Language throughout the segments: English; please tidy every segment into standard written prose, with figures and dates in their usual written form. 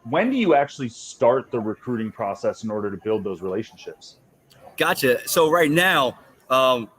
when do you actually start the recruiting process in order to build those relationships? Gotcha. So right now,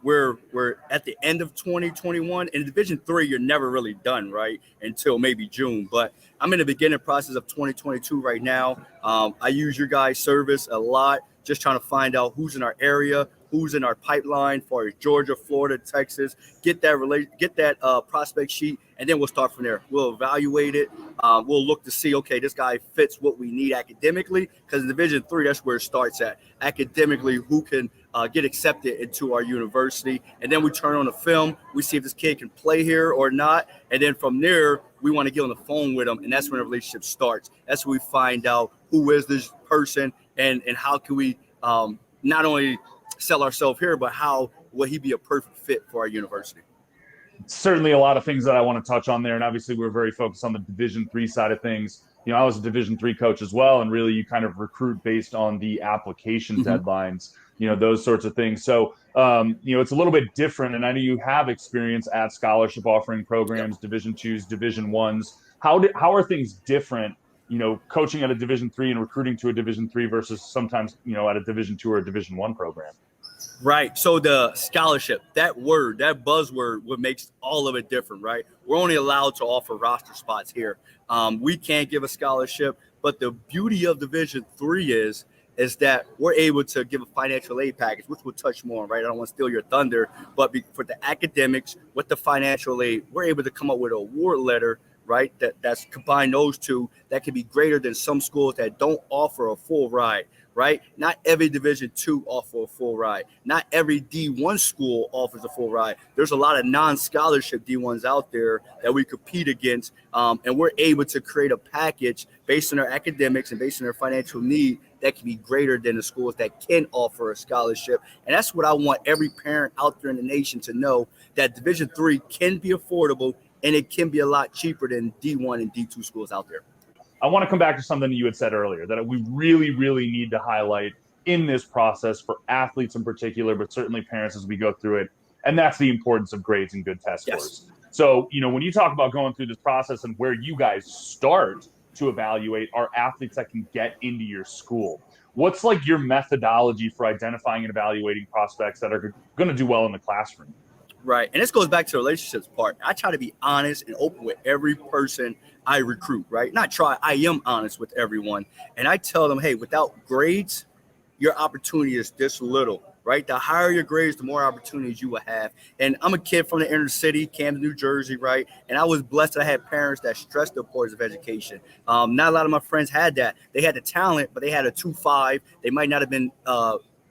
we're at the end of 2021. In Division III, you're never really done, right, until maybe June. But I'm in the beginning process of 2022 right now. I use your guys' service a lot, just trying to find out who's in our area, who's in our pipeline for Georgia, Florida, Texas. Get that prospect sheet, and then we'll start from there. We'll evaluate it. We'll look to see, okay, this guy fits what we need academically, because in Division III, that's where it starts at. Academically, who can get accepted into our university, and then we turn on the film. We see if this kid can play here or not, and then from there, we want to get on the phone with them, and that's when the relationship starts. That's when we find out who is this person, and how can we not only sell ourselves here, but how will he be a perfect fit for our university? Certainly a lot of things that I want to touch on there. And obviously we're very focused on the Division III side of things. I was a Division III coach as well. And really you kind of recruit based on the application deadlines, those sorts of things. So, it's a little bit different. And I know you have experience at scholarship offering programs, Division IIs, Division Is. How are things different, coaching at a Division III and recruiting to a Division III versus sometimes, at a Division II or a Division I program? Right. So the scholarship, that word, that buzzword, what makes all of it different, right? We're only allowed to offer roster spots here. We can't give a scholarship, but the beauty of Division III is that we're able to give a financial aid package, which we'll touch more on, right? I don't want to steal your thunder, but for the academics, with the financial aid, we're able to come up with an award letter, right? That's combined those two that can be greater than some schools that don't offer a full ride. Right? Not every Division II offers a full ride. Not every D1 school offers a full ride. There's a lot of non-scholarship D1s out there that we compete against, and we're able to create a package based on their academics and based on their financial need that can be greater than the schools that can offer a scholarship. And that's what I want every parent out there in the nation to know, that Division III can be affordable, and it can be a lot cheaper than D1 and D2 schools out there. I want to come back to something that you had said earlier that we really, really need to highlight in this process for athletes in particular, but certainly parents as we go through it. And that's the importance of grades and good test scores. So, when you talk about going through this process and where you guys start to evaluate are athletes that can get into your school, what's like your methodology for identifying and evaluating prospects that are going to do well in the classroom? Right. And this goes back to the relationships part. I try to be honest and open with every person I recruit, right? I am honest with everyone. And I tell them, hey, without grades, your opportunity is this little, right? The higher your grades, the more opportunities you will have. And I'm a kid from the inner city, Camden, New Jersey, right? And I was blessed that I had parents that stressed the importance of education. Not a lot of my friends had that. They had the talent, but they had a 2.5. They might not have been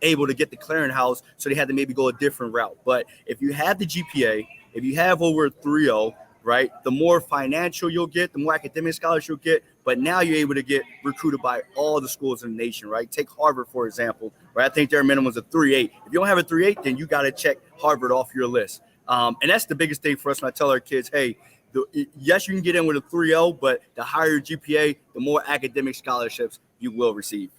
able to get the clearinghouse, so they had to maybe go a different route. But if you have the GPA, if you have over 3.0, right, the more financial you'll get, the more academic scholars you'll get. But now you're able to get recruited by all the schools in the nation, right? Take Harvard, for example, right? I think their minimum is a 3.8. If you don't have a 3.8, then you got to check Harvard off your list. And that's the biggest thing for us when I tell our kids, hey, yes, you can get in with a 3.0, but the higher your GPA, the more academic scholarships you will receive.